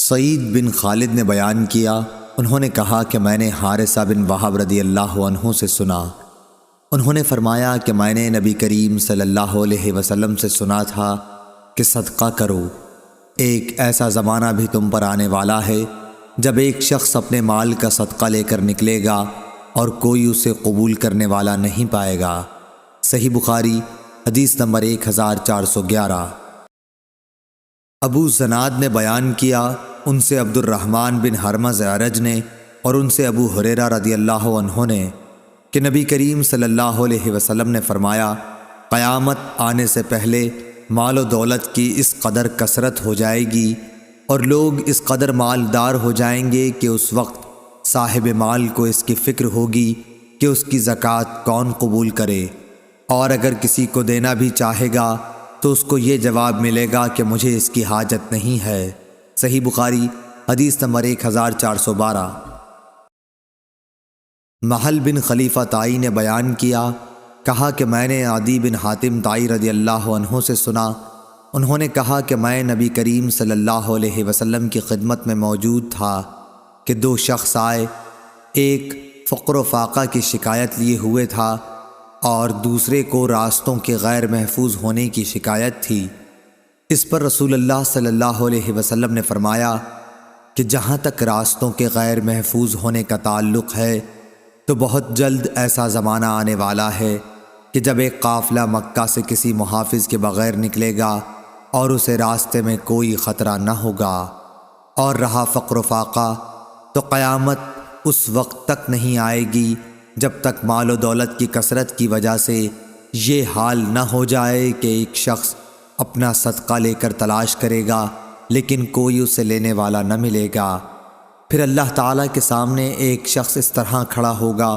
سعید بن خالد نے بیان کیا، انہوں نے کہا کہ میں نے حارثہ بن وہب رضی اللہ عنہ سے سنا، انہوں نے فرمایا کہ میں نے نبی کریم صلی اللہ علیہ وسلم سے سنا تھا کہ صدقہ کرو، ایک ایسا زمانہ بھی تم پر آنے والا ہے جب ایک شخص اپنے مال کا صدقہ لے کر نکلے گا اور کوئی اسے قبول کرنے والا نہیں پائے گا۔ صحیح بخاری حدیث نمبر 1411۔ ابو زناد نے بیان کیا، ان سے عبد الرحمن بن حرمز اعرج نے اور ان سے ابو ہریرہ رضی اللہ عنہ نے کہ نبی کریم صلی اللہ علیہ وسلم نے فرمایا، قیامت آنے سے پہلے مال و دولت کی اس قدر کثرت ہو جائے گی اور لوگ اس قدر مالدار ہو جائیں گے کہ اس وقت صاحب مال کو اس کی فکر ہوگی کہ اس کی زکوٰۃ کون قبول کرے، اور اگر کسی کو دینا بھی چاہے گا تو اس کو یہ جواب ملے گا کہ مجھے اس کی حاجت نہیں ہے۔ صحیح بخاری حدیث نمبر 1412۔ محل بن خلیفہ طائی نے بیان کیا، کہا کہ میں نے عدی بن حاتم طائی رضی اللہ عنہ سے سنا، انہوں نے کہا کہ میں نبی کریم صلی اللہ علیہ وسلم کی خدمت میں موجود تھا کہ دو شخص آئے، ایک فقر و فاقہ کی شکایت لیے ہوئے تھا اور دوسرے کو راستوں کے غیر محفوظ ہونے کی شکایت تھی۔ اس پر رسول اللہ صلی اللہ علیہ وسلم نے فرمایا کہ جہاں تک راستوں کے غیر محفوظ ہونے کا تعلق ہے تو بہت جلد ایسا زمانہ آنے والا ہے کہ جب ایک قافلہ مکہ سے کسی محافظ کے بغیر نکلے گا اور اسے راستے میں کوئی خطرہ نہ ہوگا، اور رہا فقر و فاقہ تو قیامت اس وقت تک نہیں آئے گی جب تک مال و دولت کی کثرت کی وجہ سے یہ حال نہ ہو جائے کہ ایک شخص اپنا صدقہ لے کر تلاش کرے گا لیکن کوئی اسے لینے والا نہ ملے گا۔ پھر اللہ تعالیٰ کے سامنے ایک شخص اس طرح کھڑا ہوگا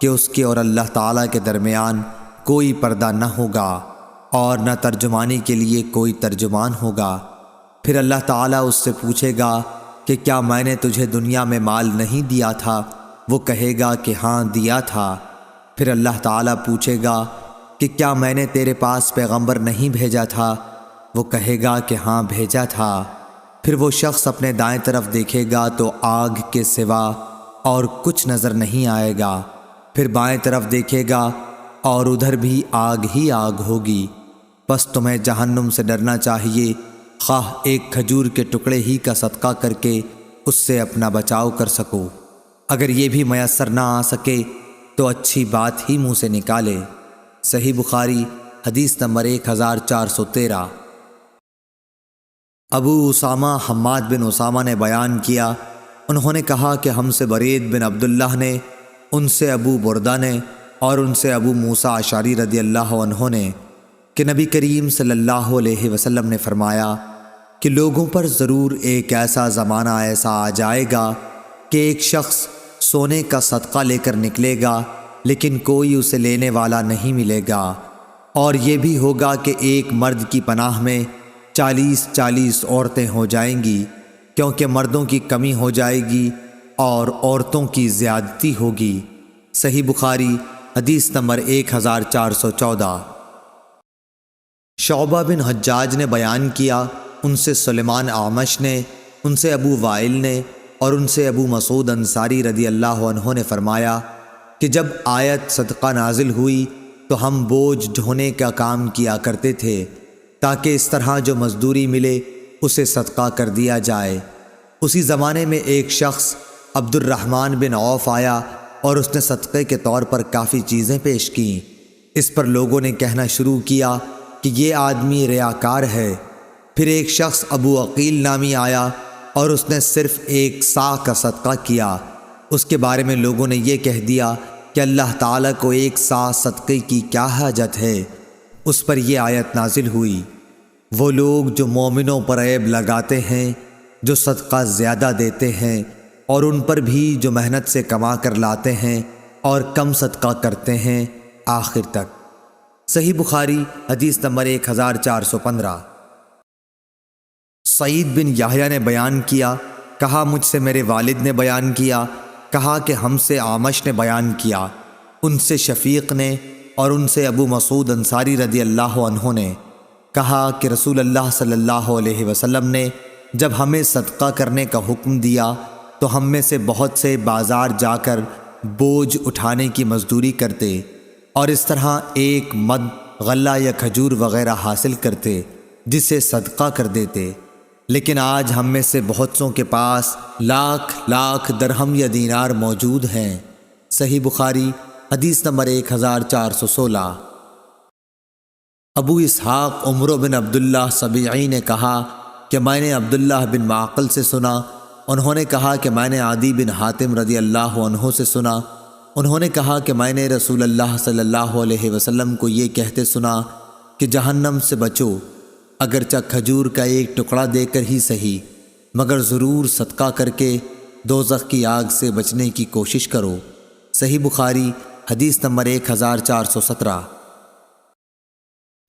کہ اس کے اور اللہ تعالیٰ کے درمیان کوئی پردہ نہ ہوگا اور نہ ترجمانی کے لیے کوئی ترجمان ہوگا۔ پھر اللہ تعالیٰ اس سے پوچھے گا کہ کیا میں نے تجھے دنیا میں مال نہیں دیا تھا؟ وہ کہے گا کہ ہاں دیا تھا۔ پھر اللہ تعالیٰ پوچھے گا کہ کیا میں نے تیرے پاس پیغمبر نہیں بھیجا تھا؟ وہ کہے گا کہ ہاں بھیجا تھا۔ پھر وہ شخص اپنے دائیں طرف دیکھے گا تو آگ کے سوا اور کچھ نظر نہیں آئے گا، پھر بائیں طرف دیکھے گا اور ادھر بھی آگ ہی آگ ہوگی۔ بس تمہیں جہنم سے ڈرنا چاہیے، خواہ ایک کھجور کے ٹکڑے ہی کا صدقہ کر کے اس سے اپنا بچاؤ کر سکو، اگر یہ بھی میسر نہ آ سکے تو اچھی بات ہی منہ سے نکالے۔ صحیح بخاری حدیث نمبر 1413۔ ابو اسامہ حماد بن اسامہ نے بیان کیا، انہوں نے کہا کہ ہم سے برید بن عبداللہ نے، ان سے ابو بردہ نے اور ان سے ابو موسیٰ اشعری رضی اللہ عنہ نے کہ نبی کریم صلی اللہ علیہ وسلم نے فرمایا کہ لوگوں پر ضرور ایک ایسا زمانہ ایسا آ جائے گا کہ ایک شخص سونے کا صدقہ لے کر نکلے گا لیکن کوئی اسے لینے والا نہیں ملے گا، اور یہ بھی ہوگا کہ ایک مرد کی پناہ میں 40 عورتیں ہو جائیں گی، کیونکہ مردوں کی کمی ہو جائے گی اور عورتوں کی زیادتی ہوگی۔ صحیح بخاری حدیث نمبر 1414۔ شعبہ بن حجاج نے بیان کیا، ان سے سلیمان اعمش نے، ان سے ابو وائل نے اور ان سے ابو مسعود انصاری رضی اللہ عنہ نے فرمایا کہ جب آیت صدقہ نازل ہوئی تو ہم بوجھ ڈھونے کا کام کیا کرتے تھے تاکہ اس طرح جو مزدوری ملے اسے صدقہ کر دیا جائے۔ اسی زمانے میں ایک شخص عبد الرحمن بن عوف آیا اور اس نے صدقے کے طور پر کافی چیزیں پیش کیں۔ اس پر لوگوں نے کہنا شروع کیا کہ یہ آدمی ریاکار ہے۔ پھر ایک شخص ابو عقیل نامی آیا اور اس نے صرف 1 صاع کا صدقہ کیا۔ اس کے بارے میں لوگوں نے یہ کہہ دیا کہ اللہ تعالیٰ کو 1 صاع صدقے کی کیا حاجت ہے؟ اس پر یہ آیت نازل ہوئی، وہ لوگ جو مومنوں پر عیب لگاتے ہیں، جو صدقہ زیادہ دیتے ہیں، اور ان پر بھی جو محنت سے کما کر لاتے ہیں اور کم صدقہ کرتے ہیں، آخر تک۔ صحیح بخاری حدیث نمبر 1415۔ سعید بن یحییٰ نے بیان کیا، کہا مجھ سے میرے والد نے بیان کیا، کہا کہ ہم سے اعمش نے بیان کیا، ان سے شفیق نے اور ان سے ابو مسعود انصاری رضی اللہ عنہ نے کہا کہ رسول اللہ صلی اللہ علیہ وسلم نے جب ہمیں صدقہ کرنے کا حکم دیا تو ہم میں سے بہت سے بازار جا کر بوجھ اٹھانے کی مزدوری کرتے اور اس طرح ایک مد غلہ یا کھجور وغیرہ حاصل کرتے جسے صدقہ کر دیتے، لیکن آج ہم میں سے بہت سوں کے پاس لاکھ لاکھ درہم یا دینار موجود ہیں۔ صحیح بخاری حدیث نمبر 1416۔ ابو اسحاق عمرو بن عبداللہ سبیعی نے کہا کہ میں نے عبداللہ بن معقل سے سنا، انہوں نے کہا کہ میں نے عدی بن حاتم رضی اللہ عنہ سے سنا، انہوں نے کہا کہ میں نے رسول اللہ صلی اللہ علیہ وسلم کو یہ کہتے سنا کہ جہنم سے بچو، اگرچہ کھجور کا ایک ٹکڑا دے کر ہی صحیح، مگر ضرور صدقہ کر کے دوزخ کی آگ سے بچنے کی کوشش کرو۔ صحیح بخاری حدیث نمبر 1417۔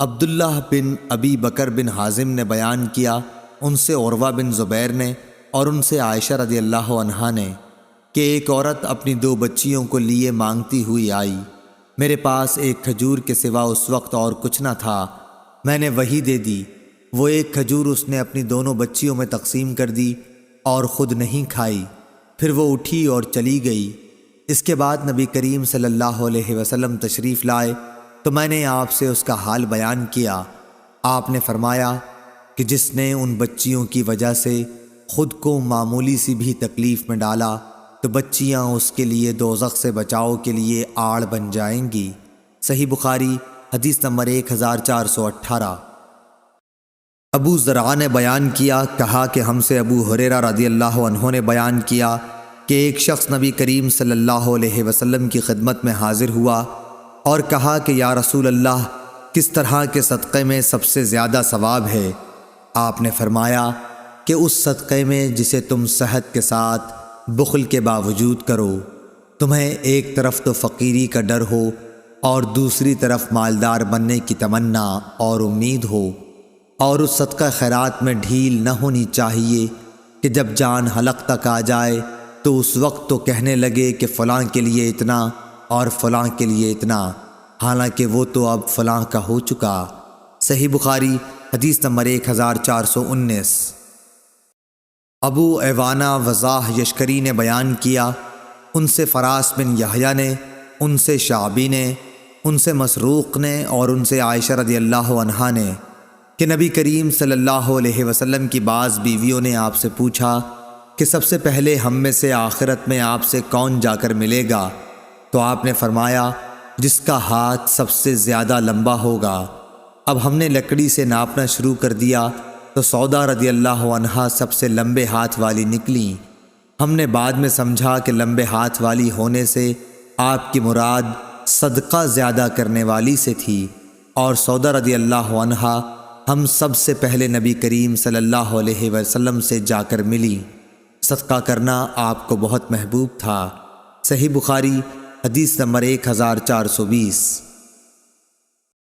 عبداللہ بن ابی بکر بن حازم نے بیان کیا، ان سے عروہ بن زبیر نے اور ان سے عائشہ رضی اللہ عنہا نے کہ ایک عورت اپنی 2 بچیوں کو لیے مانگتی ہوئی آئی، میرے پاس ایک کھجور کے سوا اس وقت اور کچھ نہ تھا، میں نے وہی دے دی۔ وہ ایک کھجور اس نے اپنی دونوں بچیوں میں تقسیم کر دی اور خود نہیں کھائی، پھر وہ اٹھی اور چلی گئی۔ اس کے بعد نبی کریم صلی اللہ علیہ وسلم تشریف لائے تو میں نے آپ سے اس کا حال بیان کیا۔ آپ نے فرمایا کہ جس نے ان بچیوں کی وجہ سے خود کو معمولی سی بھی تکلیف میں ڈالا تو بچیاں اس کے لیے دوزخ سے بچاؤ کے لیے آڑ بن جائیں گی۔ صحیح بخاری حدیث نمبر 1418۔ ابو زرع نے بیان کیا، کہا کہ ہم سے ابو ہریرہ رضی اللہ عنہ نے بیان کیا کہ ایک شخص نبی کریم صلی اللہ علیہ وسلم کی خدمت میں حاضر ہوا اور کہا کہ یا رسول اللہ، کس طرح کے صدقے میں سب سے زیادہ ثواب ہے؟ آپ نے فرمایا کہ اس صدقے میں جسے تم صحت کے ساتھ بخل کے باوجود کرو، تمہیں ایک طرف تو فقیری کا ڈر ہو اور دوسری طرف مالدار بننے کی تمنا اور امید ہو، اور اس صدقہ خیرات میں ڈھیل نہ ہونی چاہیے کہ جب جان حلق تک آ جائے تو اس وقت تو کہنے لگے کہ فلاں کے لیے اتنا اور فلاں کے لیے اتنا، حالانکہ وہ تو اب فلاں کا ہو چکا۔ صحیح بخاری حدیث نمبر 1419۔ ابو ایوانہ وضاح یشکری نے بیان کیا، ان سے فراس بن یحییٰ نے، ان سے شعبی نے، ان سے مسروق نے اور ان سے عائشہ رضی اللہ عنہا نے کہ نبی کریم صلی اللہ علیہ وسلم کی بعض بیویوں نے آپ سے پوچھا کہ سب سے پہلے ہم میں سے آخرت میں آپ سے کون جا کر ملے گا؟ تو آپ نے فرمایا جس کا ہاتھ سب سے زیادہ لمبا ہوگا۔ اب ہم نے لکڑی سے ناپنا شروع کر دیا تو سودا رضی اللہ عنہا سب سے لمبے ہاتھ والی نکلیں۔ ہم نے بعد میں سمجھا کہ لمبے ہاتھ والی ہونے سے آپ کی مراد صدقہ زیادہ کرنے والی سے تھی، اور سودا رضی اللہ عنہا ہم سب سے پہلے نبی کریم صلی اللہ علیہ وسلم سے جا کر ملی۔ صدقہ کرنا آپ کو بہت محبوب تھا۔ صحیح بخاری حدیث نمبر 1420۔